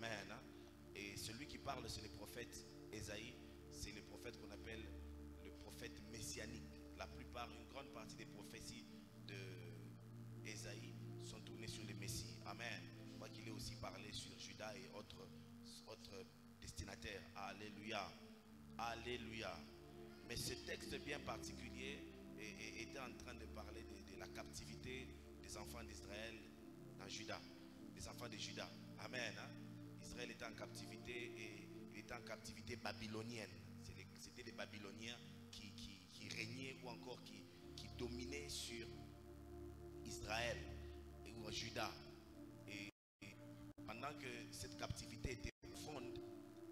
Amen. Et celui qui parle, c'est le prophète Ésaïe. C'est le prophète qu'on appelle le prophète messianique. La plupart, une grande partie des prophéties de Ésaïe sont tournées sur le Messie. Amen. Je crois qu'il est aussi parlé sur Judas et autres destinataires. Alléluia. Alléluia. Mais ce texte bien particulier était en train de parler de la captivité des enfants d'Israël dans Juda. Les enfants de Juda. Amen. Israël était en captivité et il était en captivité babylonienne. C'était les Babyloniens qui régnaient ou encore qui dominaient sur Israël ou Juda. Et pendant que cette captivité était profonde,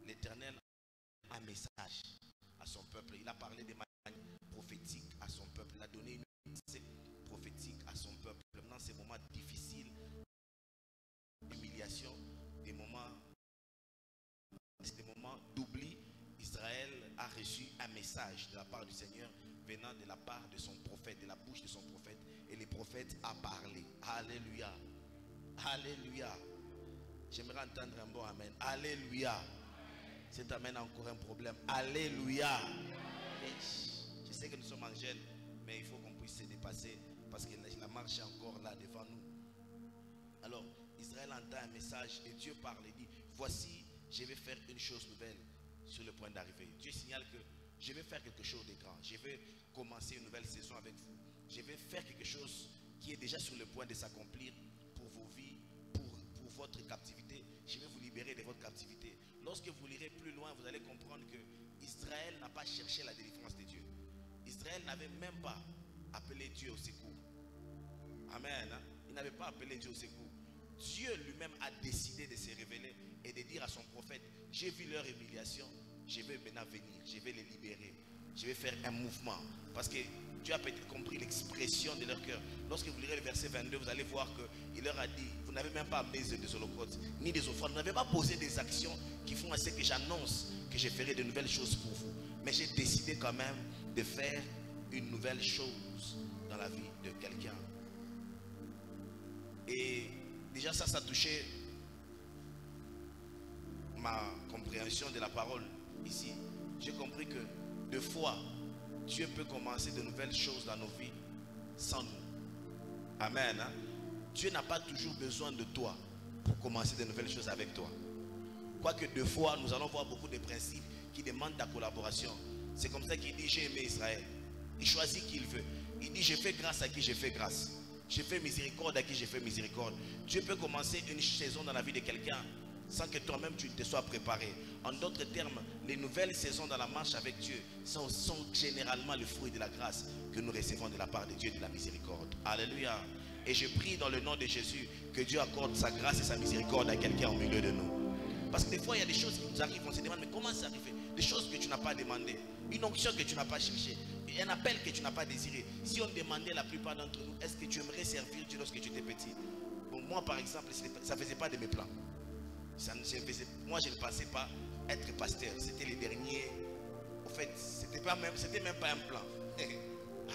l'Éternel a un message à son peuple. Il a parlé de manière prophétique à son peuple. Il a donné une pensée prophétique à son peuple. Dans ces moments difficiles, d'humiliation, des moments d'oubli, Israël a reçu un message de la part du Seigneur venant de la part de son prophète, de la bouche de son prophète, et le prophète a parlé. Alléluia. Alléluia. J'aimerais entendre un bon amen. Alléluia. Cet amen a encore un problème. Alléluia. Je sais que nous sommes en gêne, mais il faut qu'on puisse se dépasser parce que la marche est encore là devant nous. Alors, Israël entend un message et Dieu parle et dit, voici, je vais faire une chose nouvelle sur le point d'arriver. Dieu signale que je vais faire quelque chose de grand. Je vais commencer une nouvelle saison avec vous. Je vais faire quelque chose qui est déjà sur le point de s'accomplir pour vos vies, pour votre captivité. Je vais vous libérer de votre captivité. Lorsque vous lirez plus loin, vous allez comprendre que Israël n'a pas cherché la délivrance de Dieu. Israël n'avait même pas appelé Dieu au secours. Amen. Il n'avait pas appelé Dieu au secours. Dieu lui-même a décidé de se révéler et de dire à son prophète, j'ai vu leur humiliation, je vais maintenant venir, je vais les libérer, je vais faire un mouvement. Parce que Dieu a peut-être compris l'expression de leur cœur. Lorsque vous lirez le verset 22, vous allez voir qu'il leur a dit, vous n'avez même pas amené des holocaustes, ni des offrandes, vous n'avez pas posé des actions qui font à ce que j'annonce que je ferai de nouvelles choses pour vous. Mais j'ai décidé quand même de faire une nouvelle chose dans la vie de quelqu'un. Et déjà ça a touché ma compréhension de la parole ici. J'ai compris que de fois Dieu peut commencer de nouvelles choses dans nos vies sans nous. Amen. Dieu n'a pas toujours besoin de toi pour commencer de nouvelles choses avec toi. Quoique deux fois nous allons voir beaucoup de principes qui demandent ta collaboration. C'est comme ça qu'il dit, j'ai aimé Israël. Il choisit qui il veut. Il dit, je fais grâce à qui je fais grâce. Je fais miséricorde à qui je fais miséricorde. Dieu peut commencer une saison dans la vie de quelqu'un sans que toi-même tu te sois préparé. En d'autres termes, les nouvelles saisons dans la marche avec Dieu sont généralement le fruit de la grâce que nous recevons de la part de Dieu, de la miséricorde. Alléluia. Et je prie dans le nom de Jésus que Dieu accorde sa grâce et sa miséricorde à quelqu'un au milieu de nous. Parce que des fois, il y a des choses qui nous arrivent, on se demande, mais comment ça arrive? Des choses que tu n'as pas demandées, une onction que tu n'as pas cherchée, un appel que tu n'as pas désiré. Si on demandait la plupart d'entre nous, est-ce que tu aimerais servir Dieu lorsque tu étais petit? Bon, moi par exemple, ça ne faisait pas de mes plans. Moi je ne pensais pas être pasteur. C'était les derniers. En fait, c'était même pas un plan.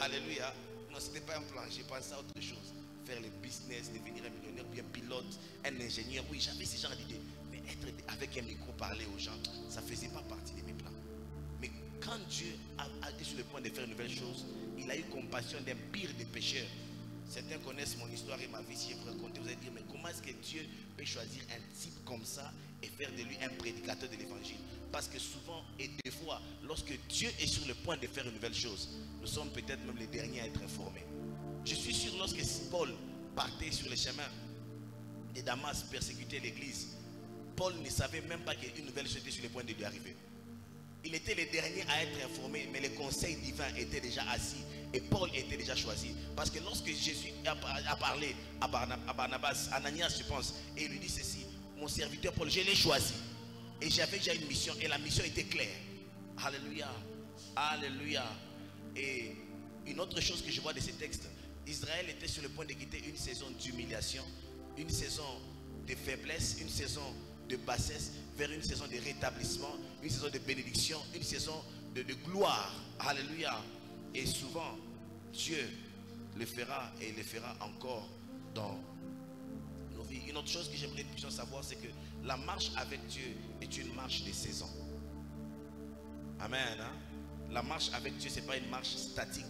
Alléluia. Non, c'était pas un plan. J'ai pensé à autre chose. Faire le business, devenir un millionnaire, bien pilote, un ingénieur. Oui, j'avais ce genre d'idées. Mais être avec un micro, parler aux gens, ça ne faisait pas partie de mes plans. Mais quand Dieu a été sur le point de faire une nouvelle chose, il a eu compassion d'un pire des pécheurs. Certains connaissent mon histoire et ma vie. Si je vous raconte, vous allez dire, mais comment est-ce que Dieu peut choisir un type comme ça et faire de lui un prédicateur de l'évangile? Parce que souvent et des fois, lorsque Dieu est sur le point de faire une nouvelle chose, nous sommes peut-être même les derniers à être informés. Je suis sûr, lorsque Paul partait sur le chemin de Damas persécuter l'église, Paul ne savait même pas qu'une nouvelle chose était sur le point de lui arriver. Il était le dernier à être informé, mais le conseil divin était déjà assis et Paul était déjà choisi. Parce que lorsque Jésus a parlé à Barnabas, Ananias je pense, et il lui dit ceci, mon serviteur Paul, je l'ai choisi. Et j'avais déjà une mission et la mission était claire. Alléluia. Alléluia. Et une autre chose que je vois de ces textes, Israël était sur le point de quitter une saison d'humiliation, une saison de faiblesse, une saison de bassesse vers une saison de rétablissement, une saison de bénédiction, une saison de gloire. Alléluia. Et souvent Dieu le fera et le fera encore dans nos vies. une autre chose que j'aimerais que nous puissions savoir, c'est que la marche avec Dieu est une marche des saisons. Amen. Hein? La marche avec Dieu, ce n'est pas une marche statique.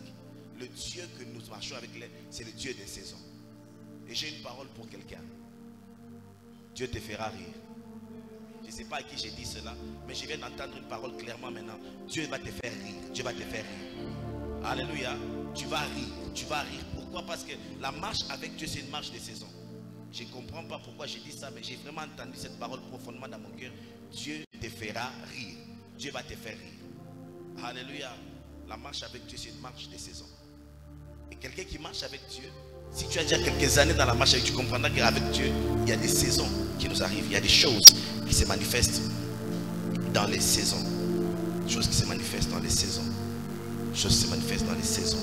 Le Dieu que nous marchons avec, c'est le Dieu des saisons. Et j'ai une parole pour quelqu'un. Dieu te fera rire. Je ne sais pas à qui j'ai dit cela, mais je viens d'entendre une parole clairement maintenant. Dieu va te faire rire. Dieu va te faire rire. Alléluia. Tu vas rire. Tu vas rire. Pourquoi? Parce que la marche avec Dieu, c'est une marche des saisons. Je ne comprends pas pourquoi j'ai dit ça, mais j'ai vraiment entendu cette parole profondément dans mon cœur. Dieu te fera rire. Dieu va te faire rire. Alléluia. La marche avec Dieu, c'est une marche des saisons. Et quelqu'un qui marche avec Dieu, si tu as déjà quelques années dans la marche avec Dieu, tu comprendras qu'avec Dieu, il y a des saisons qui nous arrivent. Il y a des choses qui se manifestent dans les saisons. Des choses qui se manifestent dans les saisons. Des choses qui se manifestent dans les saisons.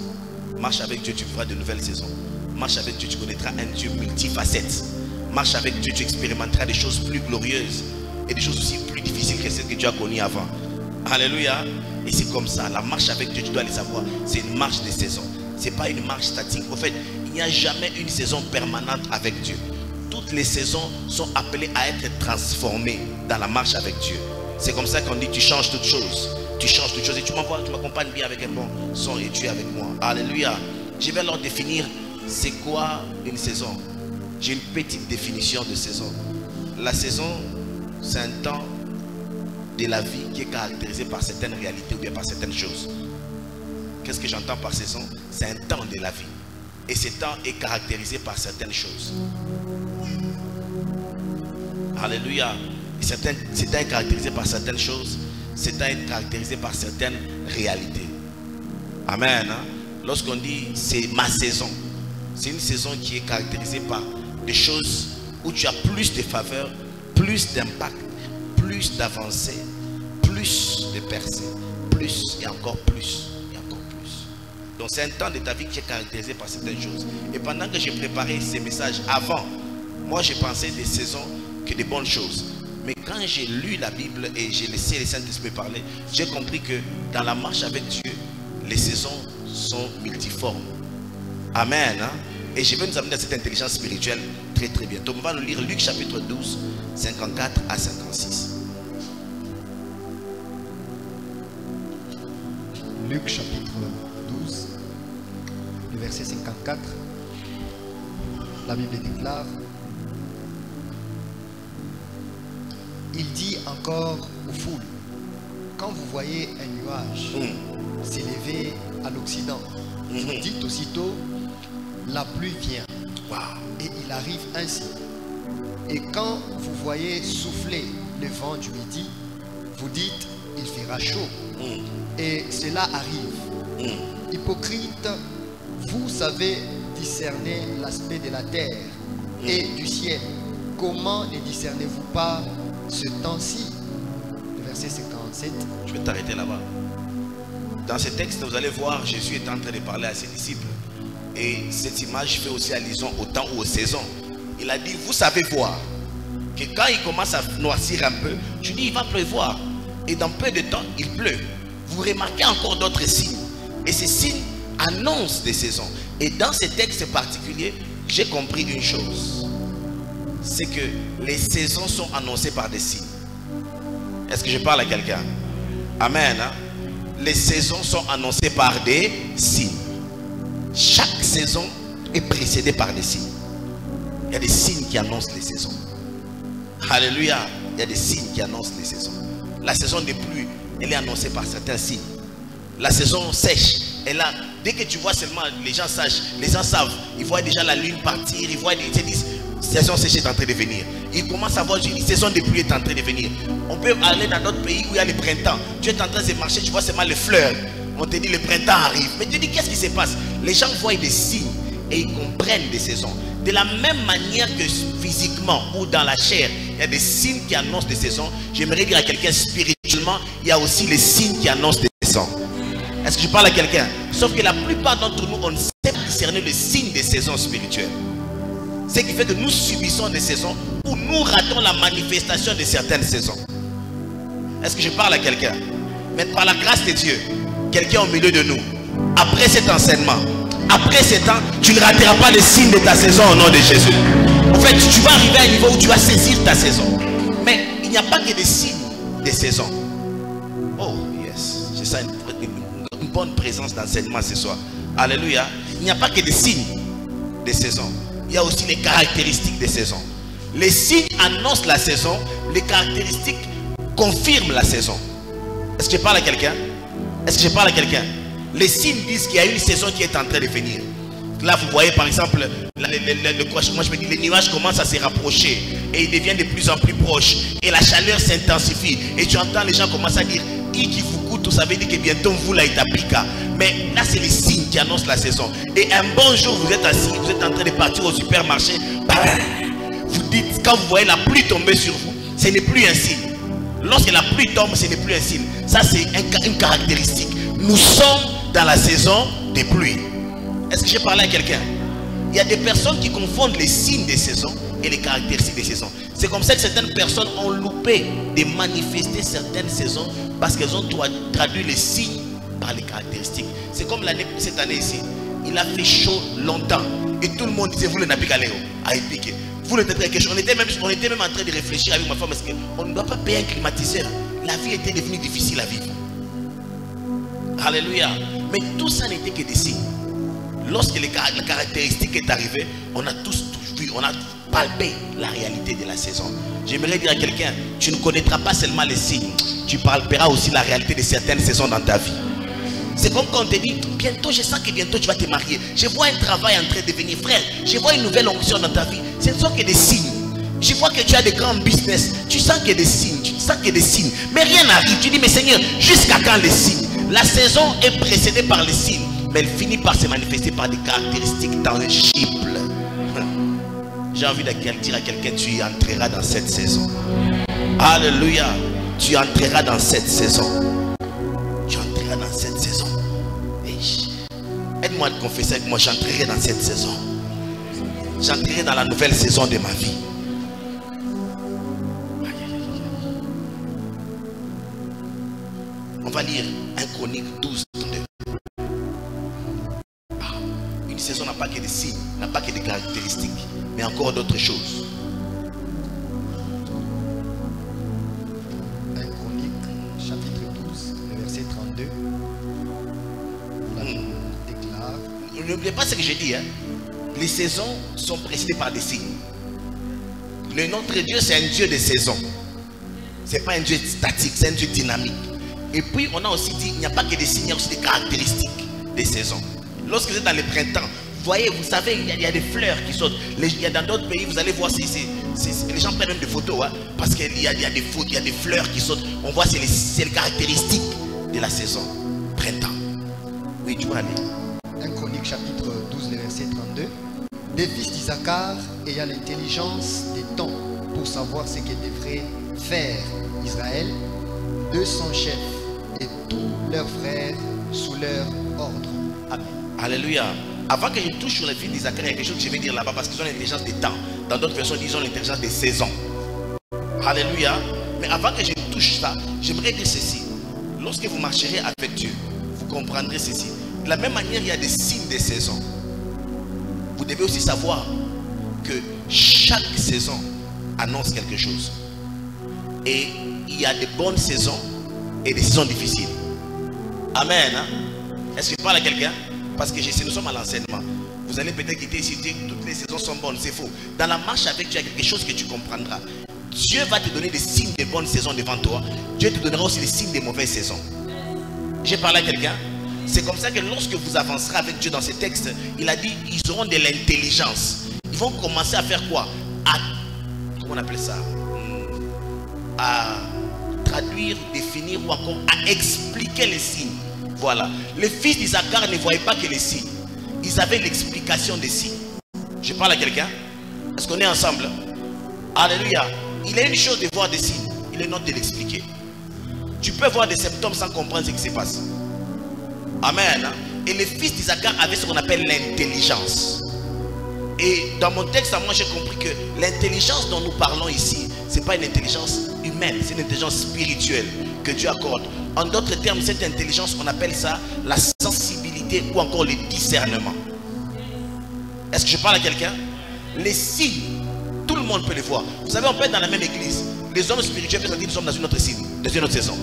Marche avec Dieu, tu vivras de nouvelles saisons. Marche avec Dieu, tu connaîtras un Dieu multifacette. Marche avec Dieu, tu expérimenteras des choses plus glorieuses et des choses aussi plus difficiles que celles que tu as connues avant. Alléluia. Et c'est comme ça, la marche avec Dieu, tu dois les savoir, c'est une marche des saisons. Ce n'est pas une marche statique. En fait, il n'y a jamais une saison permanente avec Dieu. Toutes les saisons sont appelées à être transformées dans la marche avec Dieu. C'est comme ça qu'on dit, tu changes toutes choses. Tu changes toutes choses et tu m'accompagnes bien avec un bon son et tu es avec moi. Alléluia. Je vais leur définir c'est quoi une saison. J'ai une petite définition de saison. La saison, c'est un temps de la vie qui est caractérisé par certaines réalités ou bien par certaines choses. Qu'est-ce que j'entends par saison? C'est un temps de la vie. Et ce temps est caractérisé par certaines choses. Alléluia. Ce temps est caractérisé par certaines choses. Ce temps est caractérisé par certaines réalités. Amen. Hein? Lorsqu'on dit c'est ma saison, c'est une saison qui est caractérisée par des choses où tu as plus de faveurs, plus d'impact, plus d'avancées, plus de percées, plus et encore plus. Donc c'est un temps de ta vie qui est caractérisé par certaines choses. Et pendant que j'ai préparé ces messages avant, moi j'ai pensé des saisons que des bonnes choses. Mais quand j'ai lu la Bible et j'ai laissé le Saint-Esprit parler, j'ai compris que dans la marche avec Dieu, les saisons sont multiformes. Amen. Hein? Et je vais nous amener à cette intelligence spirituelle très très bientôt. On va nous lire Luc chapitre 12, 54 à 56. Luc chapitre 12, le verset 54, la Bible déclare: il dit encore aux foules, quand vous voyez un nuage s'élever à l'Occident, vous dites aussitôt, la pluie vient. Et il arrive ainsi. Et quand vous voyez souffler le vent du midi, vous dites, il fera chaud. Et cela arrive. Hypocrite, vous savez discerner l'aspect de la terre et du ciel. Comment ne discernez-vous pas ce temps-ci? Le verset 57. Je vais t'arrêter là-bas. Dans ce texte, vous allez voir, Jésus est en train de parler à ses disciples. Et cette image fait aussi allusion au temps ou aux saisons. Il a dit, vous savez voir que quand il commence à noircir un peu, tu dis, il va pleuvoir. Et dans peu de temps, il pleut. Vous remarquez encore d'autres signes. Et ces signes annoncent des saisons. Et dans ce texte particulier, j'ai compris une chose. C'est que les saisons sont annoncées par des signes. Est-ce que je parle à quelqu'un? Amen. Hein? Les saisons sont annoncées par des signes. Chaque saison est précédée par des signes. Il y a des signes qui annoncent les saisons. Alléluia. Il y a des signes qui annoncent les saisons. La saison des pluies, elle est annoncée par certains signes. La saison sèche, elle a, dès que tu vois seulement, les gens savent, ils voient déjà la lune partir, ils voient, ils se disent, saison sèche est en train de venir. Ils commencent à voir, une saison de pluie est en train de venir. On peut aller dans d'autres pays où il y a le printemps. Tu es en train de marcher, tu vois seulement les fleurs. On te dit le printemps arrive. Mais tu te dis, qu'est-ce qui se passe? Les gens voient des signes et ils comprennent des saisons. De la même manière que physiquement ou dans la chair, il y a des signes qui annoncent des saisons. J'aimerais dire à quelqu'un, spirituellement, il y a aussi les signes qui annoncent des saisons. Est-ce que je parle à quelqu'un? Sauf que la plupart d'entre nous, on ne sait pas discerner le signe des saisons spirituelles. Ce qui fait que nous subissons des saisons ou nous ratons la manifestation de certaines saisons. Est-ce que je parle à quelqu'un? Mais par la grâce de Dieu, quelqu'un au milieu de nous, après cet enseignement, après ce temps, tu ne rateras pas les signes de ta saison au nom de Jésus. En fait, tu vas arriver à un niveau où tu vas saisir ta saison. Mais il n'y a pas que des signes des saisons. Oh, yes. Je sens une bonne présence d'enseignement ce soir. Alléluia. Il n'y a pas que des signes des saisons. Il y a aussi les caractéristiques des saisons. Les signes annoncent la saison. Les caractéristiques confirment la saison. Est-ce que je parle à quelqu'un? Est-ce que je parle à quelqu'un? Les signes disent qu'il y a une saison qui est en train de venir. Là, vous voyez par exemple, moi je me dis, les nuages commencent à se rapprocher et ils deviennent de plus en plus proches et la chaleur s'intensifie et tu entends les gens commencer à dire Ikifuku, tout ça veut dire que bientôt vous là Itapika. Mais là, c'est les signes qui annoncent la saison. Et un bon jour, vous êtes assis, vous êtes en train de partir au supermarché. Vous dites, quand vous voyez la pluie tomber sur vous, ce n'est plus un signe. Lorsque la pluie tombe, ce n'est plus un signe. Ça, c'est une caractéristique. Nous sommes dans la saison des pluies. Est-ce que j'ai parlé à quelqu'un? Il y a des personnes qui confondent les signes des saisons et les caractéristiques des saisons. C'est comme ça que certaines personnes ont loupé de manifester certaines saisons parce qu'elles ont traduit les signes par les caractéristiques. C'est comme cette année ici. Il a fait chaud longtemps et tout le monde disait vous le n'avez qu'à l'éo à épiquer. Vous le quelque chose. On était même en train de réfléchir avec ma femme parce qu'on ne doit pas payer un climatiseur. La vie était devenue difficile à vivre. Alléluia. Mais tout ça n'était que des signes. Lorsque la caractéristique est arrivée, on a tous vu, on a palpé la réalité de la saison. J'aimerais dire à quelqu'un, tu ne connaîtras pas seulement les signes, tu palperas aussi la réalité de certaines saisons dans ta vie. C'est comme quand on te dit, bientôt, je sens que bientôt tu vas te marier. Je vois un travail en train de venir, frère. Je vois une nouvelle onction dans ta vie. Ce ne sont que des signes. Je vois que tu as des grands business. Tu sens qu'il y a des signes. Tu sens qu'il y a des signes. Mais rien n'arrive. Tu dis, mais Seigneur, jusqu'à quand les signes? La saison est précédée par les signes. Mais elle finit par se manifester par des caractéristiques tangibles. J'ai envie de dire à quelqu'un, tu entreras dans cette saison. Alléluia. Tu entreras dans cette saison. Tu entreras dans cette saison. Aide-moi à te confesser avec moi, j'entrerai dans cette saison. J'entrerai dans la nouvelle saison de ma vie. On va lire 1 Chronique 12, 32. Une saison n'a pas que des signes, n'a pas que des caractéristiques, mais encore d'autres choses. 1 Chronique, chapitre 12, verset 32. La Bible déclare. N'oubliez pas ce que j'ai dit. Hein? Les saisons sont précédées par des signes. Notre Dieu, c'est un Dieu de saisons. Ce n'est pas un Dieu statique, c'est un Dieu dynamique. Et puis, on a aussi dit, il n'y a pas que des signes, il y a aussi des caractéristiques des saisons. Lorsque vous êtes dans le printemps, voyez, vous savez, il y a des fleurs qui sautent. Il y a dans d'autres pays, vous allez voir, les gens prennent même des photos, hein, parce qu'il y a des fleurs qui sautent. On voit, c'est les caractéristiques de la saison. Printemps. Oui, tu vas aller. 1 Chronique, chapitre 12, verset 32. Des fils d'Isaacar ayant l'intelligence des temps pour savoir ce que devrait faire Israël, 200 chefs et tous leurs frères sous leur ordre. Amen. Alléluia. Avant que je touche sur les fils d'Isaacar, il y a quelque chose que je vais dire là-bas parce qu'ils ont l'intelligence des temps. Dans d'autres versions, ils ont l'intelligence des saisons. Alléluia. Mais avant que je touche ça, j'aimerais dire ceci. Lorsque vous marcherez avec Dieu, vous comprendrez ceci. De la même manière, il y a des signes des saisons. Vous devez aussi savoir que chaque saison annonce quelque chose. Et il y a des bonnes saisons et des saisons difficiles. Amen. Hein? Est-ce que je parle à quelqu'un? Parce que nous sommes à l'enseignement. Vous allez peut-être quitter ici dire que toutes les saisons sont bonnes. C'est faux. Dans la marche avec Dieu, il y a quelque chose que tu comprendras. Dieu va te donner des signes de bonnes saisons devant toi. Dieu te donnera aussi des signes de mauvaises saisons. J'ai parlé à quelqu'un? C'est comme ça que lorsque vous avancerez avec Dieu dans ces textes, il a dit, ils auront de l'intelligence. Ils vont commencer à faire quoi? Comment on appelle ça? À traduire, définir ou encore à expliquer les signes. Voilà. Les fils d'Isaacar ne voyaient pas que les signes. Ils avaient l'explication des signes. Je parle à quelqu'un? Est-ce qu'on est ensemble? Alléluia. Il est une chose de voir des signes. Il est une autre de l'expliquer. Tu peux voir des symptômes sans comprendre ce qui se passe. Amen. Et les fils d'Isaacar avaient ce qu'on appelle l'intelligence. Et dans mon texte, moi j'ai compris que l'intelligence dont nous parlons ici, ce n'est pas une intelligence humaine, c'est une intelligence spirituelle que Dieu accorde. En d'autres termes, cette intelligence, on appelle ça la sensibilité ou encore le discernement. Est-ce que je parle à quelqu'un? Les signes Tout le monde peut les voir. Vous savez, on peut être dans la même église. Les hommes spirituels peuvent dire nous sommes dans une autre saison.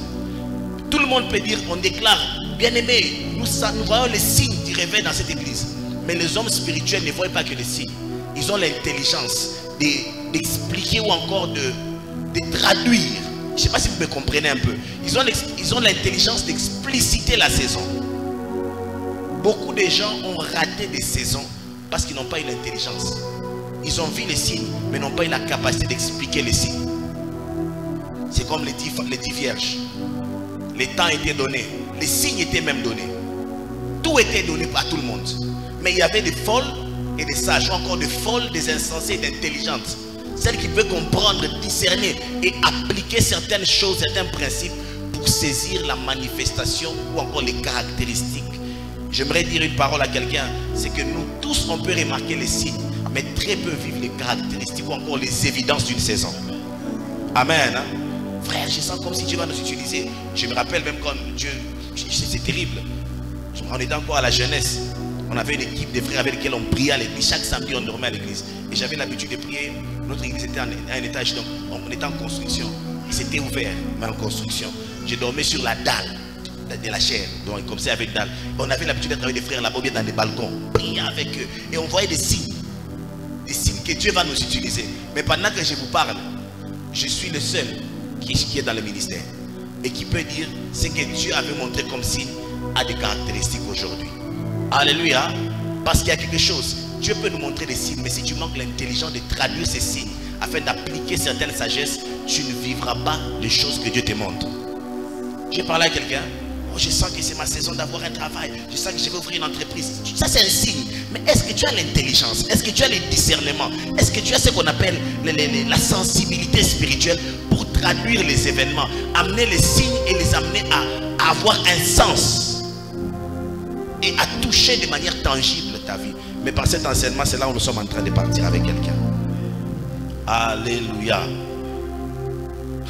Tout le monde peut dire, on déclare, bien aimé, nous voyons les signes du réveil dans cette église. Mais les hommes spirituels ne voient pas que les signes. Ils ont l'intelligence d'expliquer ou encore de traduire. Je ne sais pas si vous me comprenez un peu. Ils ont l'intelligence d'expliciter la saison. Beaucoup de gens ont raté des saisons parce qu'ils n'ont pas eu l'intelligence. Ils ont vu les signes, mais n'ont pas eu la capacité d'expliquer les signes. C'est comme les 10 vierges. Les temps étaient donnés, les signes étaient même donnés. Tout était donné à tout le monde. Mais il y avait des folles et des sages, ou encore des folles, des insensés, d'intelligentes. Celles qui peuvent comprendre, discerner et appliquer certaines choses, certains principes pour saisir la manifestation ou encore les caractéristiques. J'aimerais dire une parole à quelqu'un, c'est que nous tous, on peut remarquer les signes, mais très peu vivent les caractéristiques ou encore les évidences d'une saison. Amen. Hein? Frère, je sens comme si Dieu va nous utiliser. Je me rappelle même quand Dieu, c'est terrible. On était encore à la jeunesse. On avait une équipe de frères avec lesquels on priait à l'église. Chaque samedi, on dormait à l'église. Et j'avais l'habitude de prier. Notre église était à un étage, donc on était en construction. Il s'était ouvert, mais en construction. Je dormais sur la dalle de la chair. Donc comme ça avec dalle. On avait l'habitude d'être avec des frères là-bas, bien dans des balcons. Prier avec eux. Et on voyait des signes. Des signes que Dieu va nous utiliser. Mais pendant que je vous parle, je suis le seul qui est dans le ministère. Et qui peut dire ce que Dieu avait montré comme signe a des caractéristiques aujourd'hui. Alléluia. Parce qu'il y a quelque chose. Dieu peut nous montrer des signes, mais si tu manques l'intelligence de traduire ces signes afin d'appliquer certaines sagesses, tu ne vivras pas les choses que Dieu te montre. J'ai parlé à quelqu'un. Oh, je sens que c'est ma saison d'avoir un travail. Je sens que je vais ouvrir une entreprise. Ça, c'est un signe. Mais est-ce que tu as l'intelligence? Est-ce que tu as le discernement? Est-ce que tu as ce qu'on appelle la sensibilité spirituelle pour traduire les événements, amener les signes et les amener à avoir un sens et à toucher de manière tangible ta vie? Mais par cet enseignement, c'est là où nous sommes en train de partir avec quelqu'un. Alléluia.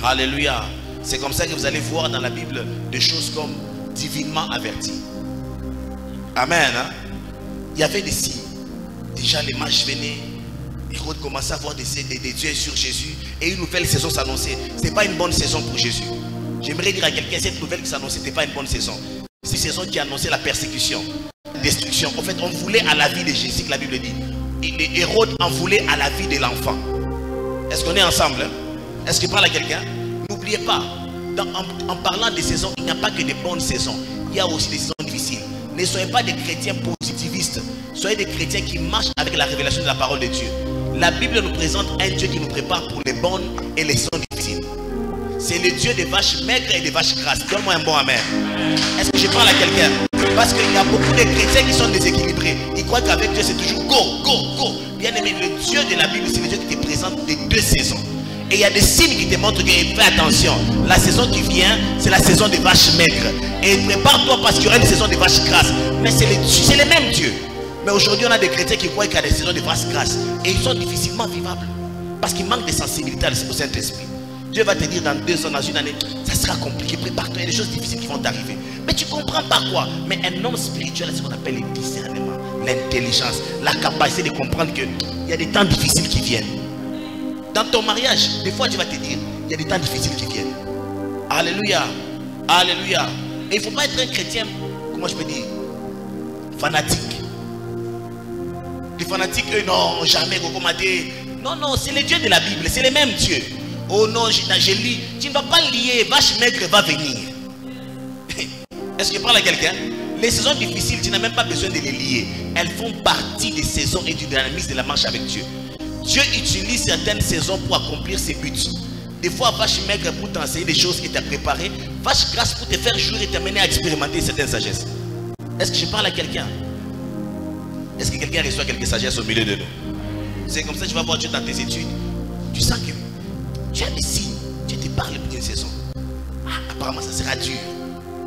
Alléluia. C'est comme ça que vous allez voir dans la Bible des choses comme divinement averti. Amen. Hein? Il y avait des signes. Déjà les mages venaient. Hérode commençait à voir des dieux sur Jésus. Et une nouvelle saison s'annonçait. Ce n'était pas une bonne saison pour Jésus. J'aimerais dire à quelqu'un, cette nouvelle qui s'annonçait, ce n'était pas une bonne saison. C'est une saison qui annonçait la persécution, la destruction. En fait, on voulait à la vie de Jésus, que la Bible dit. Et Hérode en voulait à la vie de l'enfant. Est-ce qu'on est ensemble? Hein? Est-ce que je parle à quelqu'un? N'oubliez pas, en parlant des saisons, il n'y a pas que des bonnes saisons. Il y a aussi des saisons difficiles. Ne soyez pas des chrétiens positivistes. Soyez des chrétiens qui marchent avec la révélation de la parole de Dieu. La Bible nous présente un Dieu qui nous prépare pour les bonnes et les saisons difficiles. C'est le Dieu des vaches maigres et des vaches grasses. Donne-moi un bon amen. Est-ce que je parle à quelqu'un? Parce qu'il y a beaucoup de chrétiens qui sont déséquilibrés. Ils croient qu'avec Dieu c'est toujours go, go, go. Bien aimé, le Dieu de la Bible, c'est le Dieu qui te présente les deux saisons. Et il y a des signes qui te montrent que fais attention. La saison qui vient, c'est la saison des vaches maigres. Et prépare-toi parce qu'il y aura une saison des vaches grasses. Mais c'est le même Dieu. Mais aujourd'hui, on a des chrétiens qui croient qu'il y a des saisons des vaches grasses. Et ils sont difficilement vivables. Parce qu'il manque de sensibilité au Saint-Esprit. Dieu va te dire dans 2 ans, dans une année, ça sera compliqué. Prépare-toi, il y a des choses difficiles qui vont t'arriver. Mais tu ne comprends pas quoi. Mais un homme spirituel, c'est ce qu'on appelle le discernement, l'intelligence, la capacité de comprendre qu'il y a des temps difficiles qui viennent. Dans ton mariage, des fois tu vas te dire, il y a des temps difficiles qui viennent. Alléluia. Alléluia. Et il ne faut pas être un chrétien, comment je peux dire, fanatique. Les fanatiques, eux, non, jamais, non, non, c'est le Dieu de la Bible, c'est le même Dieu. Oh non, je lis, tu ne vas pas lier, vache maigre va venir. Est-ce que je parle à quelqu'un? Les saisons difficiles, tu n'as même pas besoin de les lier. Elles font partie des saisons et du dynamisme de la marche avec Dieu. Dieu utilise certaines saisons pour accomplir ses buts. Des fois, vache maigre pour t'enseigner des choses qu'il t'a préparées. Vache grasse pour te faire jouir et t'amener à expérimenter certaines sagesses. Est-ce que je parle à quelqu'un? Est-ce que quelqu'un reçoit quelques sagesses au milieu de nous? C'est comme ça que tu vas voir Dieu dans tes études. Tu sens que tu as des signes. Dieu te parle pour une saison. Ah, apparemment, ça sera dur.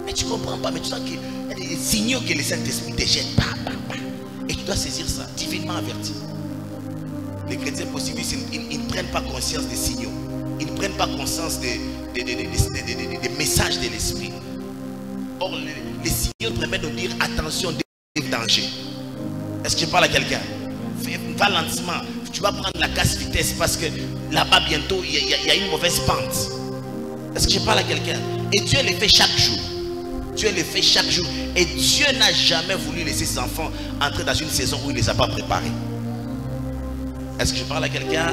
Mais tu ne comprends pas. Mais tu sens qu'il y a des signaux que le Saint-Esprit te jette. Et tu dois saisir ça, divinement averti. Les chrétiens positivistes, ils ne prennent pas conscience des signaux. Ils ne prennent pas conscience des messages de l'esprit. Or, les signaux permettent de dire attention, des dangers. Est-ce que je parle à quelqu'un? va lentement. Tu vas prendre la casse-vitesse parce que là-bas, bientôt, il y a une mauvaise pente. Est-ce que je parle à quelqu'un? Et Dieu le fait chaque jour. Dieu le fait chaque jour. Et Dieu n'a jamais voulu laisser ses enfants entrer dans une saison où il ne les a pas préparés. Est-ce que je parle à quelqu'un?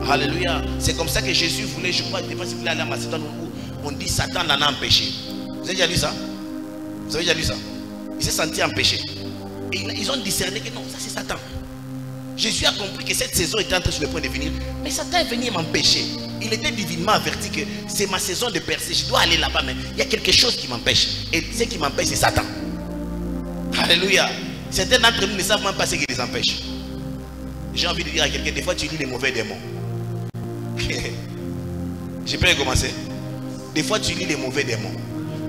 Alléluia. C'est comme ça que Jésus voulait, je crois, des fois, si vous voulez aller à Macédoine, où on dit Satan l'en a empêché. Vous avez déjà lu ça? Vous avez déjà lu ça? Il s'est senti empêché. Et ils ont discerné que non, ça c'est Satan. Jésus a compris que cette saison était entrée sur le point de venir. Mais Satan est venu m'empêcher. Il était divinement averti que c'est ma saison de percer. Je dois aller là-bas, mais il y a quelque chose qui m'empêche. Et ce qui m'empêche, c'est Satan. Alléluia. Certains d'entre nous ne savent même pas ce qui les empêche. J'ai envie de dire à quelqu'un, des fois tu lis les mauvais démons. J'ai pas commencé. Des fois tu lis les mauvais démons.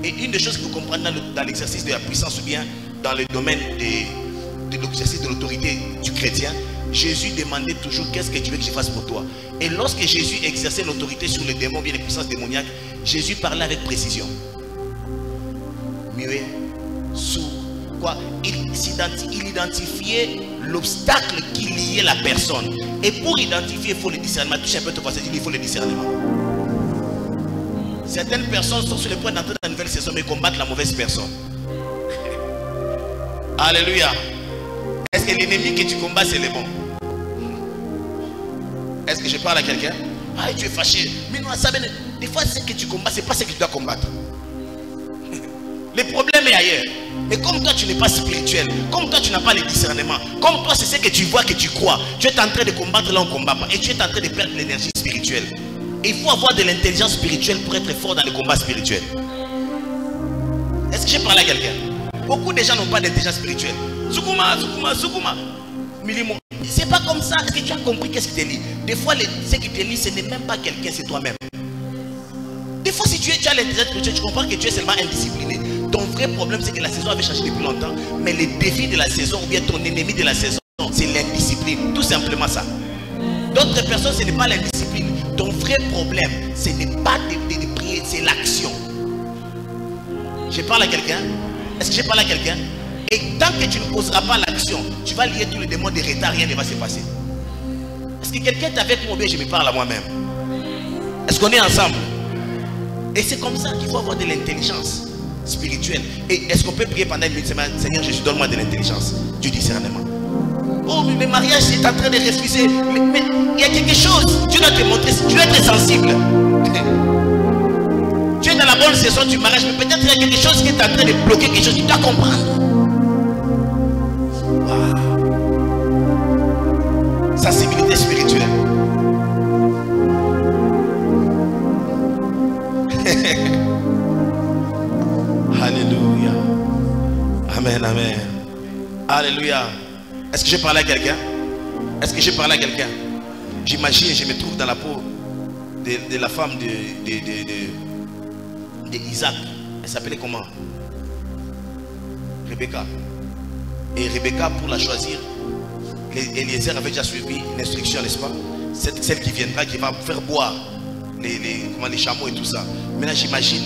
Et une des choses qu'il faut comprendre dans l'exercice de la puissance, ou bien dans le domaine de l'exercice de l'autorité du chrétien, Jésus demandait toujours qu'est-ce que tu veux que je fasse pour toi. Et lorsque Jésus exerçait l'autorité sur les démons, bien les puissances démoniaques, Jésus parlait avec précision. Muet, sourd, quoi. Il identifiait l'obstacle qui liait la personne. Et pour identifier, il faut le discernement. Touche un peu ton passé, il faut le discernement. Certaines personnes sont sur le point d'entrer dans une nouvelle saison, mais combattent la mauvaise personne. Alléluia. Est-ce que l'ennemi que tu combats, c'est le bon? Est-ce que je parle à quelqu'un? Ah, tu es fâché. Mais non, ça, des fois, ce que tu combats, ce n'est pas ce que tu dois combattre. Le problème est ailleurs. Mais comme toi, tu n'es pas spirituel, comme toi, tu n'as pas le discernement, comme toi, c'est ce que tu vois, que tu crois, tu es en train de combattre là, on ne combat pas. Et tu es en train de perdre l'énergie spirituelle. Et il faut avoir de l'intelligence spirituelle pour être fort dans le combat spirituel. Est-ce que je parle à quelqu'un? Beaucoup de gens n'ont pas d'intelligence spirituelle. Soukouma. C'est pas comme ça. Est-ce que tu as compris qu'est-ce qui te lie? Des fois, ce qui te lie, ce n'est même pas quelqu'un, c'est toi-même. Des fois, si tu as l'intelligence spirituelle, tu comprends que tu es seulement indiscipliné. Ton vrai problème, c'est que la saison avait changé depuis longtemps. Mais le défi de la saison, ou bien ton ennemi de la saison, c'est l'indiscipline. Tout simplement ça. D'autres personnes, ce n'est pas l'indiscipline. Ton vrai problème, ce n'est pas de prier, c'est l'action. Je parle à quelqu'un? Est-ce que je parle à quelqu'un? Et tant que tu ne poseras pas l'action, tu vas lier tous les démons de retard, rien ne va se passer. Est-ce que quelqu'un est avec moi ou bien je me parle à moi-même? Est-ce qu'on est ensemble? Et c'est comme ça qu'il faut avoir de l'intelligence spirituelle. Et est-ce qu'on peut prier pendant une semaine? Seigneur Jésus, donne-moi de l'intelligence, du discernement. Oh, mais le mariage est en train de refuser. Mais il y a quelque chose. Tu dois te montrer, tu dois être sensible. Tu es dans la bonne saison du mariage, mais peut-être il y a quelque chose qui est en train de bloquer quelque chose. Tu dois comprendre. Wow. Sensibilité spirituelle. Alléluia. Amen, amen. Alléluia. Est-ce que je parle à quelqu'un? Est-ce que je parle à quelqu'un? J'imagine, je me trouve dans la peau de la femme de Isaac. Elle s'appelait comment? Rebecca. Et Rebecca, pour la choisir, Eliezer avait déjà suivi l'instruction, n'est-ce pas? Celle qui viendra, qui va faire boire les chameaux et tout ça. Maintenant, j'imagine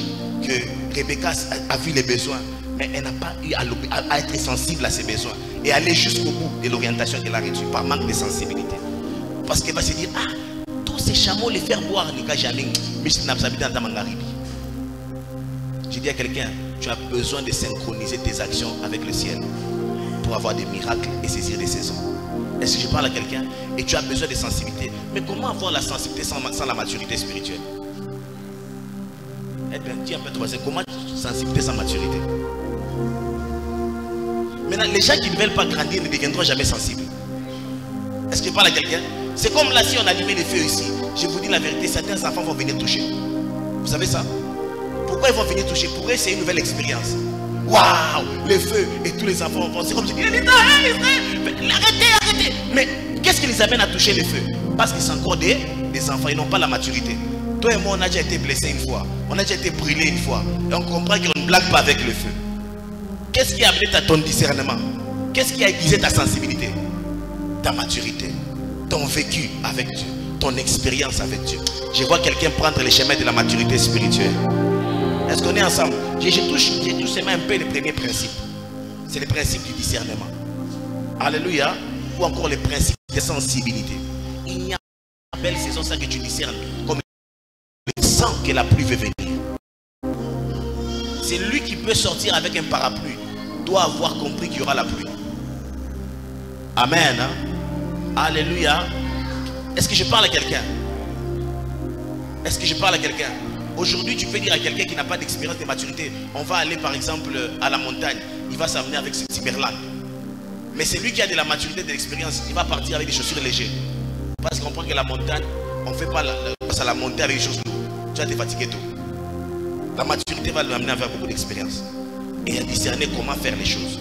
que Rebecca a vu les besoins, mais elle n'a pas eu à être sensible à ses besoins et aller jusqu'au bout de l'orientation qu'elle a reçue par manque de sensibilité. Parce qu'elle va se dire, ah, tous ces chameaux, les faire boire, les gars, jamais. Mais je n'ai pas dans ta mangaribi. Je dis à quelqu'un, tu as besoin de synchroniser tes actions avec le ciel pour avoir des miracles et saisir des saisons. Est-ce que je parle à quelqu'un? Et tu as besoin de sensibilité. Mais comment avoir la sensibilité sans la maturité spirituelle? Eh bien, dis un peu toi, c'est comment sensibilité sans maturité? Maintenant, les gens qui ne veulent pas grandir ne deviendront jamais sensibles. Est-ce que je parle à quelqu'un? C'est comme là, si on allumait les feux ici. Je vous dis la vérité, certains enfants vont venir toucher. Vous savez ça? Pourquoi ils vont venir toucher? Pour eux, c'est une nouvelle expérience. Waouh, les feux et tous les enfants vont. C'est comme si arrêtez. Mais qu'est-ce qui les amène à toucher les feux? Parce qu'ils sont encore des enfants, ils n'ont pas la maturité. Toi et moi, on a déjà été blessés une fois. On a déjà été brûlés une fois. Et on comprend qu'on ne blague pas avec le feu. Qu'est-ce qui a amené ton discernement? Qu'est-ce qui a aiguisé ta sensibilité? Ta maturité, ton vécu avec Dieu, ton expérience avec Dieu. Je vois quelqu'un prendre les chemins de la maturité spirituelle. Est-ce qu'on est ensemble? J'ai touché un peu le premier principe. C'est le principe du discernement. Alléluia. ou encore les principes de sensibilité. Il n'y a pas de belle saison sans que tu discernes comme le sang que la pluie veut venir. C'est lui qui peut sortir avec un parapluie, doit avoir compris qu'il y aura la pluie. Amen. Hein? Alléluia. Est-ce que je parle à quelqu'un? Est-ce que je parle à quelqu'un? Aujourd'hui, tu peux dire à quelqu'un qui n'a pas d'expérience de maturité, on va aller par exemple à la montagne, il va s'amener avec ce Timberland. Mais c'est lui qui a de la maturité, de l'expérience, il va partir avec des chaussures légères. Parce qu'on comprend que la montagne, on ne fait pas la montée avec des choses lourdes. Tu vas te fatiguer tôt. La maturité va l'amener à faire beaucoup d'expérience et à discerner comment faire les choses.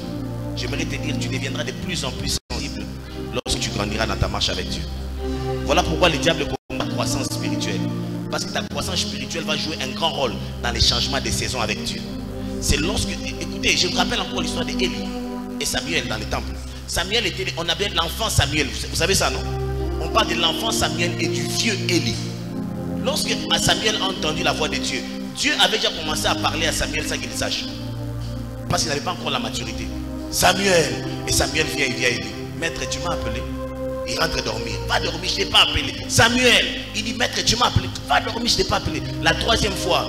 J'aimerais te dire, tu deviendras de plus en plus sensible lorsque tu grandiras dans ta marche avec Dieu. Voilà pourquoi le diable combat la croissance spirituelle. Parce que ta croissance spirituelle va jouer un grand rôle dans les changements des saisons avec Dieu. C'est lorsque, écoutez, je vous rappelle encore l'histoire d'Élie et Samuel dans le temple. Samuel était, on appelait l'enfant Samuel, vous savez ça non? On parle de l'enfant Samuel et du vieux Élie. Lorsque Samuel a entendu la voix de Dieu, Dieu avait déjà commencé à parler à Samuel sans qu'il le sache. Parce qu'il n'avait pas encore la maturité. Samuel, et Samuel vient, il vient, il dit, maître, tu m'as appelé? Il rentre dormir. Va dormir, je ne t'ai pas appelé. Samuel, il dit, maître, tu m'as appelé. Va dormir, je ne t'ai pas appelé. La troisième fois,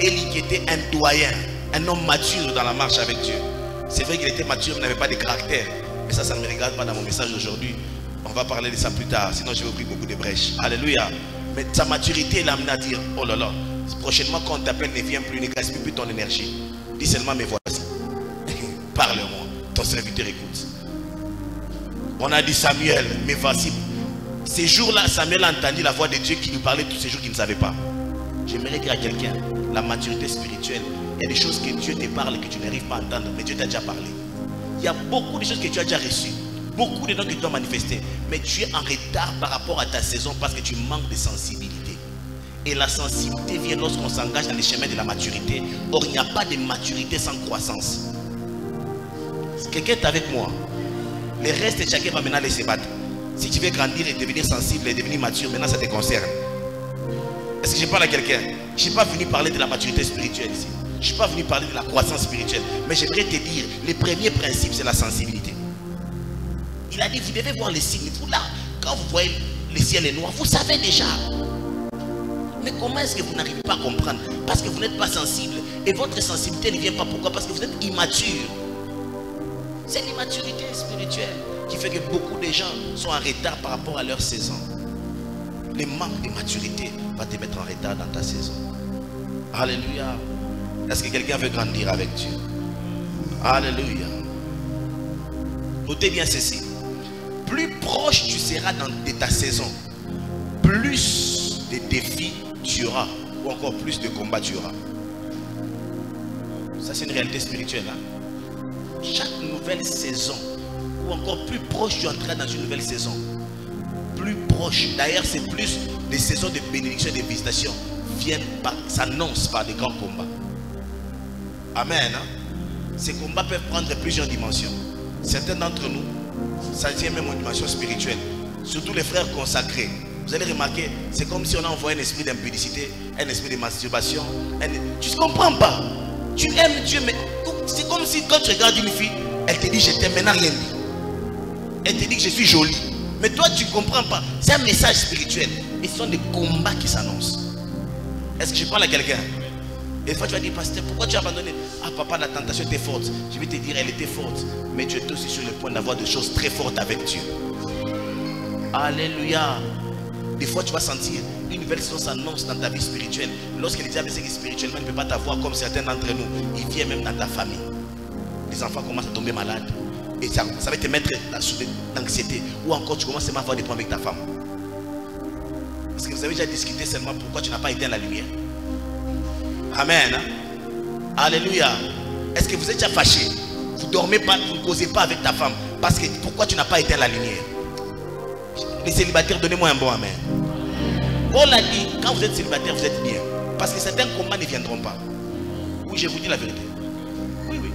Élie qui était un doyen, un homme mature dans la marche avec Dieu. C'est vrai qu'il était mature, mais n'avait pas de caractère. Mais ça ne me regarde pas dans mon message d'aujourd'hui. On va parler de ça plus tard, sinon je vais ouvrir beaucoup de brèches. Alléluia. Mais sa maturité l'a amené à dire, oh là là, prochainement quand on t'appelle, ne viens plus, ne gaspille plus ton énergie. Dis seulement, mais voici. Parle-moi, ton serviteur écoute. On a dit Samuel, mais voici. Ces jours-là, Samuel a entendu la voix de Dieu qui lui parlait tous ces jours qu'il ne savait pas. J'aimerais dire à quelqu'un, la maturité spirituelle, il y a des choses que Dieu te parle et que tu n'arrives pas à entendre, mais Dieu t'a déjà parlé. Il y a beaucoup de choses que tu as déjà reçues, beaucoup de dons que tu dois manifester, mais tu es en retard par rapport à ta saison parce que tu manques de sensibilité. Et la sensibilité vient lorsqu'on s'engage dans les chemins de la maturité. Or, il n'y a pas de maturité sans croissance. Quelqu'un est avec moi. Le reste, chacun va maintenant aller se battre. Si tu veux grandir et devenir sensible et devenir mature, maintenant ça te concerne. Est-ce que je parle à quelqu'un? Je ne suis pas venu parler de la maturité spirituelle ici. Je ne suis pas venu parler de la croissance spirituelle. Mais j'aimerais te dire, le premier principe, c'est la sensibilité. Il a dit, vous devez voir les signes. Vous là, quand vous voyez le ciel est noir, vous savez déjà. Mais comment est-ce que vous n'arrivez pas à comprendre? Parce que vous n'êtes pas sensible. Et votre sensibilité ne vient pas. Pourquoi? Parce que vous êtes immature. C'est l'immaturité spirituelle qui fait que beaucoup de gens sont en retard par rapport à leur saison. Le manque de maturité va te mettre en retard dans ta saison. Alléluia. Est-ce que quelqu'un veut grandir avec Dieu? Alléluia. Notez bien ceci. Plus proche tu seras de ta saison, plus de défis tu auras, ou encore plus de combats tu auras. Ça c'est une réalité spirituelle. Hein? Chaque nouvelle saison, ou encore plus proche tu entreras dans une nouvelle saison, plus proche, d'ailleurs c'est plus des saisons de bénédiction et de visitation s'annoncent par des grands combats. Amen. Hein? Ces combats peuvent prendre plusieurs dimensions. Certains d'entre nous, ça tient même en dimension spirituelle. Surtout les frères consacrés. Vous allez remarquer, c'est comme si on a envoyé un esprit d'impudicité, un esprit de masturbation. Tu ne comprends pas. Tu aimes Dieu, mais c'est comme si quand tu regardes une fille, elle te dit je t'aime, maintenant rien dit. Elle te dit que je suis jolie. Mais toi tu ne comprends pas. C'est un message spirituel. Et ce sont des combats qui s'annoncent. Est-ce que je parle à quelqu'un? Et des fois tu vas dire, pasteur, pourquoi tu as abandonné? Ah papa, la tentation était forte. Je vais te dire, elle était forte. Mais tu es aussi sur le point d'avoir des choses très fortes avec Dieu. Alléluia. Des fois tu vas sentir une nouvelle saison s'annonce dans ta vie spirituelle. Lorsque le diable sait que spirituellement il ne peut pas t'avoir comme certains d'entre nous, il vient même dans ta famille. Les enfants commencent à tomber malades. Et ça va te mettre dans l'anxiété. Ou encore tu commences à avoir des problèmes avec ta femme. Parce que vous avez déjà discuté seulement pourquoi tu n'as pas éteint la lumière. Amen. Hein? Alléluia. Est-ce que vous êtes déjà fâché? Vous ne dormez pas, vous ne causez pas avec ta femme. Parce que pourquoi tu n'as pas éteint la lumière? Les célibataires, donnez-moi un bon amen. Paul a dit, quand vous êtes célibataire, vous êtes bien. Parce que certains combats ne viendront pas. Oui, je vous dis la vérité. Oui, oui.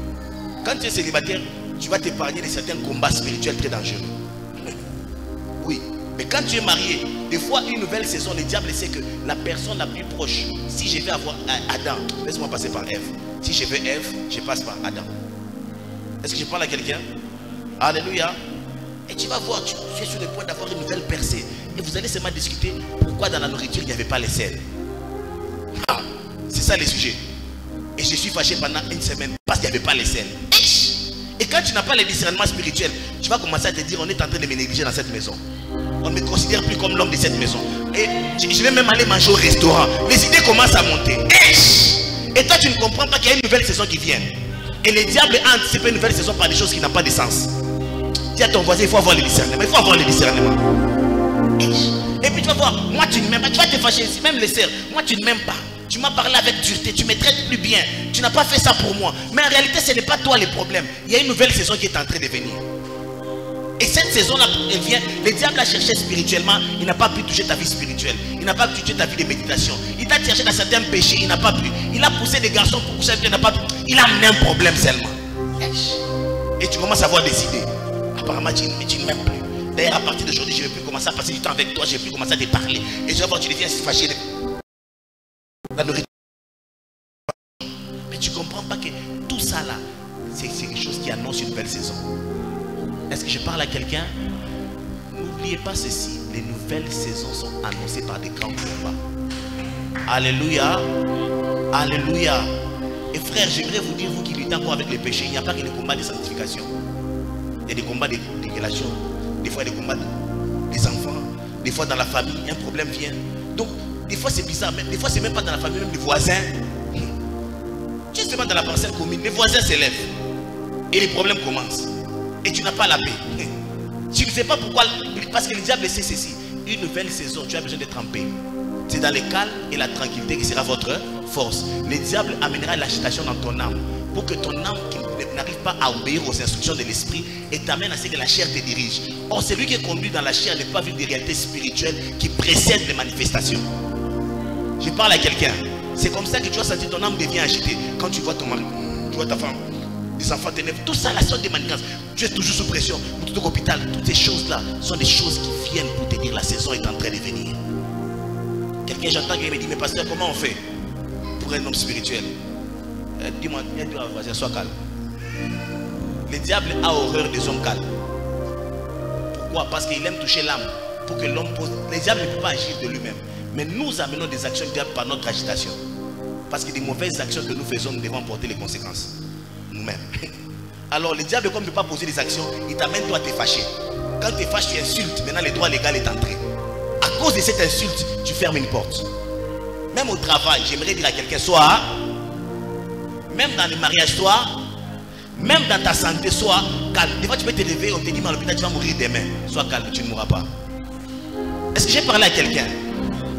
Quand tu es célibataire, tu vas t'épargner de certains combats spirituels très dangereux. Oui. Mais quand tu es marié, des fois une nouvelle saison, le diable sait que la personne la plus proche, si je vais avoir Adam, laisse-moi passer par Ève. Si je veux Ève, je passe par Adam. Est-ce que je parle à quelqu'un? Alléluia. Et tu vas voir, tu es sur le point d'avoir une nouvelle percée. Et vous allez seulement discuter pourquoi dans la nourriture il n'y avait pas les sels. Ah, c'est ça le sujet. Et je suis fâché pendant une semaine parce qu'il n'y avait pas les sels. Et quand tu n'as pas les discernements spirituels, tu vas commencer à te dire, on est en train de me négliger dans cette maison. On ne me considère plus comme l'homme de cette maison. Et je vais même aller manger au restaurant. Les idées commencent à monter. Et toi, tu ne comprends pas qu'il y a une nouvelle saison qui vient. Et le diable a anticipé une nouvelle saison par des choses qui n'ont pas de sens. Dis à ton voisin, il faut avoir le discernement. Il faut avoir le discernement. Et puis tu vas voir, moi tu ne m'aimes pas. Tu vas te fâcher ici, même les sœurs. Moi tu ne m'aimes pas. Tu m'as parlé avec dureté, tu me traites plus bien. Tu n'as pas fait ça pour moi. Mais en réalité, ce n'est pas toi le problème. Il y a une nouvelle saison qui est en train de venir. Et cette saison-là, elle vient. Le diable a cherché spirituellement. Il n'a pas pu toucher ta vie spirituelle. Il n'a pas pu toucher ta vie de méditation. Il t'a cherché dans certains péchés. Il n'a pas pu. Il a poussé des garçons pour pousser. Il n'a pas pu. Il a amené un problème seulement. Et tu commences à avoir des idées. Apparemment, tu ne m'aimes plus. D'ailleurs, à partir d'aujourd'hui, je ne vais plus commencer à passer du temps avec toi. Je ne vais plus commencer à te parler. Et tu vas voir, tu deviens fâché. La nourriture. Mais tu ne comprends pas que tout ça là, c'est quelque chose qui annonce une nouvelle saison. Est-ce que je parle à quelqu'un? N'oubliez pas ceci. Les nouvelles saisons sont annoncées par des grands combats. Alléluia. Alléluia. Et frère, j'aimerais vous dire, vous qui luttez encore avec les péchés, il n'y a pas que des combats de sanctification. Il y a des combats de relations. Des fois, il y a des combats des enfants. Des fois, dans la famille, un problème vient. Donc, des fois, c'est bizarre. Même, des fois, c'est même pas dans la famille, même les voisins. Justement, dans la parcelle commune, les voisins s'élèvent. Et les problèmes commencent. Et tu n'as pas la paix. Tu ne sais pas pourquoi. Parce que le diable sait ceci. Une nouvelle saison, tu as besoin d'être en paix. C'est dans le calme et la tranquillité qui sera votre force. Le diable amènera l'agitation dans ton âme. Pour que ton âme qui n'arrive pas à obéir aux instructions de l'esprit et t'amène à ce que la chair te dirige. Or, celui qui est conduit dans la chair n'est pas vu des réalités spirituelles qui précèdent les manifestations. Je parle à quelqu'un. C'est comme ça que tu vas sentir ton âme devient agitée. Quand tu vois ton mari, tu vois ta femme, les enfants t'énervent, tout ça, la sorte de manigances. Tu es toujours sous pression, tu es au hôpital. Toutes ces choses-là sont des choses qui viennent pour te dire la saison est en train de venir. Quelqu'un, j'entends qu'il me dit, mais pasteur, comment on fait pour un homme spirituel? Dis-moi, vas-y, sois calme. Le diable a horreur des hommes calmes. Pourquoi? Parce qu'il aime toucher l'âme. Pour que l'homme pose. Le diable ne peut pas agir de lui-même. Mais nous amenons des actions du diable par notre agitation. Parce que des mauvaises actions que nous faisons, nous devons porter les conséquences. Nous-mêmes. Alors le diable, comme il ne peut pas poser des actions, il t'amène toi à te fâcher. Quand tu es fâché, tu insultes. Maintenant le droit légal est entré. À cause de cette insulte, tu fermes une porte. Même au travail, j'aimerais dire à quelqu'un, sois, même dans le mariage, sois, même dans ta santé, sois calme. Des fois tu peux te lever, on te dit, mais à l'hôpital tu vas mourir demain. Sois calme, tu ne mourras pas. Est-ce que j'ai parlé à quelqu'un?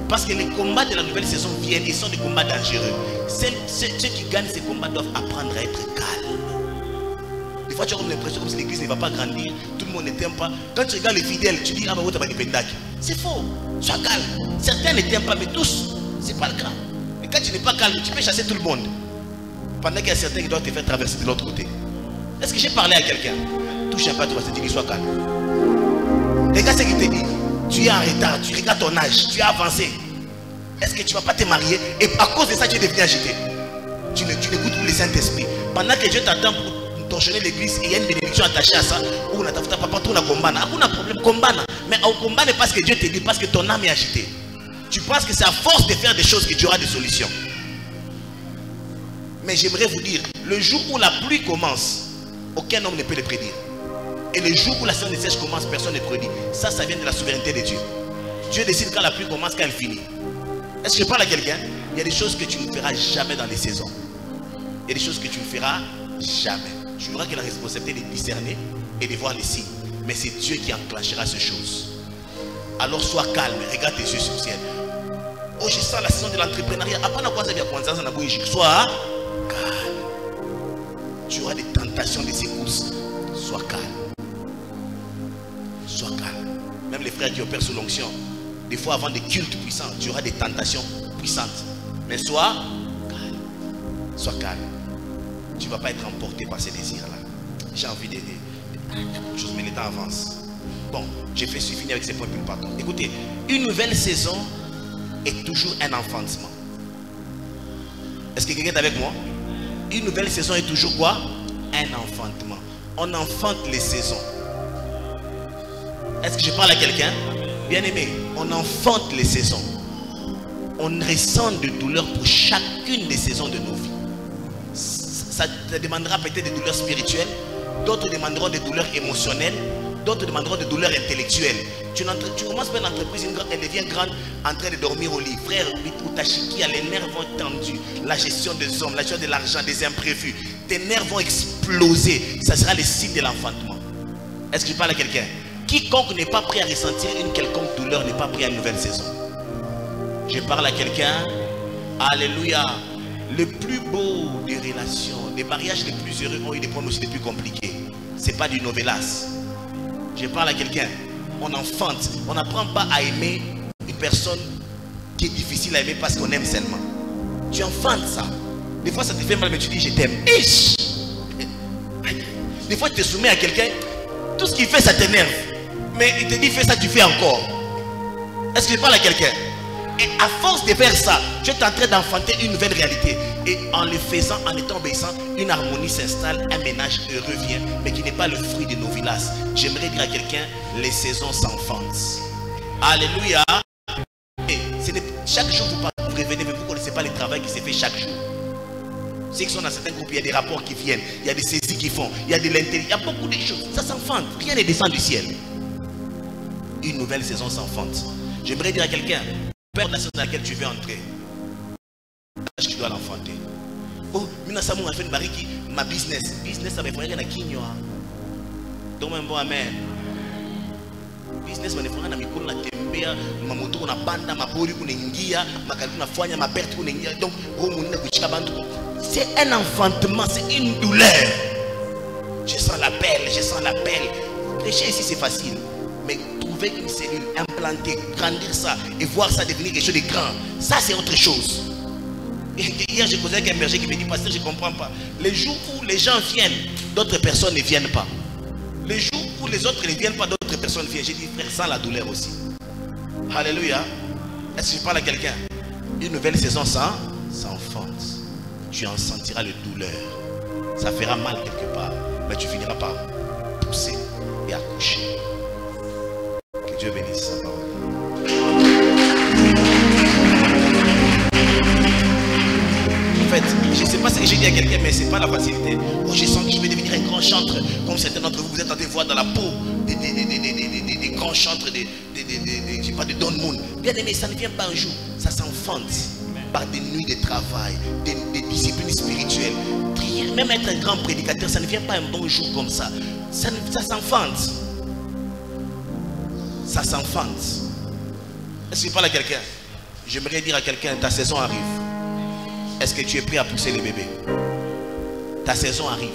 Parce que les combats de la nouvelle saison viennent et sont des combats dangereux. Ceux qui gagnent ces combats doivent apprendre à être calmes. Des fois tu as l'impression comme si l'église ne va pas grandir, tout le monde ne t'aime pas. Quand tu regardes les fidèles, tu dis, ah bah vous t'avez pendak. C'est faux, sois calme. Certains ne t'aiment pas, mais tous, c'est pas le cas. Et quand tu n'es pas calme, tu peux chasser tout le monde. Pendant qu'il y a certains qui doivent te faire traverser de l'autre côté. Est-ce que j'ai parlé à quelqu'un? Touche un peu, tu vas te dire, sois calme. Regarde ce qu'il te dit. Tu es en retard, tu regardes ton âge, tu as avancé. Est-ce que tu ne vas pas te marier? Et à cause de ça, tu es devenu agité. Tu n'écoutes plus le Saint-Esprit. Pendant que Dieu t'attend pour t'enchaîner l'église et il y a une bénédiction attachée à ça, ou on a papa, tout na combana. Aucun problème, combana. Mais au combat n'est pas ce que Dieu te dit, parce que ton âme est agitée. Tu penses que c'est à force de faire des choses que tu auras des solutions. Mais j'aimerais vous dire, le jour où la pluie commence, aucun homme ne peut le prédire. Et le jour où la saison de sèche commence, personne ne prédit. Ça vient de la souveraineté de Dieu. Dieu décide quand la pluie commence, quand elle finit. Est-ce que je parle à quelqu'un? Il y a des choses que tu ne feras jamais dans les saisons. Il y a des choses que tu ne feras jamais. Tu n'auras que la responsabilité de discerner et de voir les signes. Mais c'est Dieu qui enclenchera ces choses. Alors sois calme, regarde tes yeux sur le ciel. Oh, je sens la saison de l'entrepreneuriat. Sois calme. Tu auras des tentations de secousses. Sois calme. Sois calme. Même les frères qui opèrent sous l'onction, des fois avant des cultes puissants, tu auras des tentations puissantes. Mais sois calme. Sois calme. Tu ne vas pas être emporté par ces désirs-là. J'ai envie de choses, mais le temps avance. Bon, j'ai fait finir avec ces points, puis nous partons. Écoutez, une nouvelle saison est toujours un enfantement. Est-ce que quelqu'un est avec moi? Une nouvelle saison est toujours quoi? Un enfantement. On enfante les saisons. Est-ce que je parle à quelqu'un? Bien aimé, on enfante les saisons. On ressent de douleurs pour chacune des saisons de nos vies. Ça te demandera peut-être des douleurs spirituelles, d'autres demanderont des douleurs émotionnelles, d'autres demanderont des douleurs intellectuelles. Tu commences par une entreprise, elle devient grande en train de dormir au lit. Frère, Utashiki, les nerfs vont être tendus. La gestion des hommes, la gestion de l'argent, des imprévus. Tes nerfs vont exploser. Ça sera le site de l'enfantement. Est-ce que je parle à quelqu'un? Quiconque n'est pas prêt à ressentir une quelconque douleur n'est pas prêt à une nouvelle saison. Je parle à quelqu'un. Alléluia. Le plus beau des relations, les mariages les plus heureux ont eu des problèmes aussi les plus compliqués. Ce n'est pas du novelas. Je parle à quelqu'un. On enfante. On n'apprend pas à aimer une personne qui est difficile à aimer parce qu'on aime seulement. Tu enfantes ça. Des fois ça te fait mal mais tu dis je t'aime. Des fois tu te soumets à quelqu'un. Tout ce qu'il fait ça t'énerve. Mais il te dit fais ça, tu fais encore. Est-ce que je parle à quelqu'un? Et à force de faire ça, tu es en train d'enfanter une nouvelle réalité. Et en le faisant, en étant obéissant, une harmonie s'installe, un ménage heureux vient, mais qui n'est pas le fruit de nos villages. J'aimerais dire à quelqu'un, les saisons s'enfantent. Alléluia. Et chaque jour vous revenez, mais vous ne connaissez pas le travail qui se fait chaque jour. Ceux qui sont dans certains groupes, il y a des rapports qui viennent, il y a des saisies qui font, il y a de l'intelligence, il y a beaucoup de choses. Ça s'enfante, rien ne descend du ciel. Une nouvelle saison s'enfante. J'aimerais dire à quelqu'un, peu importe la saison dans laquelle tu veux entrer, sache que tu dois l'enfanter. Oh, maintenant ça m'a fait une barrique, ma business ça me ferait rien à Kinyoa. Donc un bon amen. Business me ferait rien à Mikolo na tembea, ma moto na banda, ma pori kunengia, ma kaliku na fanya, ma perte kunengia. Donc c'est un enfantement, c'est une douleur. Je sens l'appel, je sens l'appel. Prêcher ici c'est facile. Mais trouver une cellule, implanter, grandir ça et voir ça devenir quelque chose de grand, ça c'est autre chose. Hier j'ai causé avec un berger qui me dit pasteur je ne comprends pas. Les jours où les gens viennent, d'autres personnes ne viennent pas. Les jours où les autres ne viennent pas, d'autres personnes viennent. J'ai dit frère, sans la douleur aussi. Alléluia. Est-ce que je parle à quelqu'un? Une nouvelle saison s'enfante. Tu en sentiras le douleur. Ça fera mal quelque part, mais tu finiras par pousser et accoucher. Que Dieu bénisse sa parole. En fait, je ne sais pas ce que j'ai dit à quelqu'un, mais ce n'est pas la facilité. Oh, je sens que je vais devenir un grand chanteur. Comme certains d'entre vous, vous êtes en train de voir dans la peau des grands chantres, je sais pas, de Don Moon. Bien aimé, ça ne vient pas un jour. Ça s'enfante par des nuits de travail, des disciplines spirituelles. Même être un grand prédicateur, ça ne vient pas un bon jour comme ça. Ça s'enfante. Ça s'enfante. Est-ce que je parle à quelqu'un? J'aimerais dire à quelqu'un, ta saison arrive. Est-ce que tu es prêt à pousser les bébés? Ta saison arrive.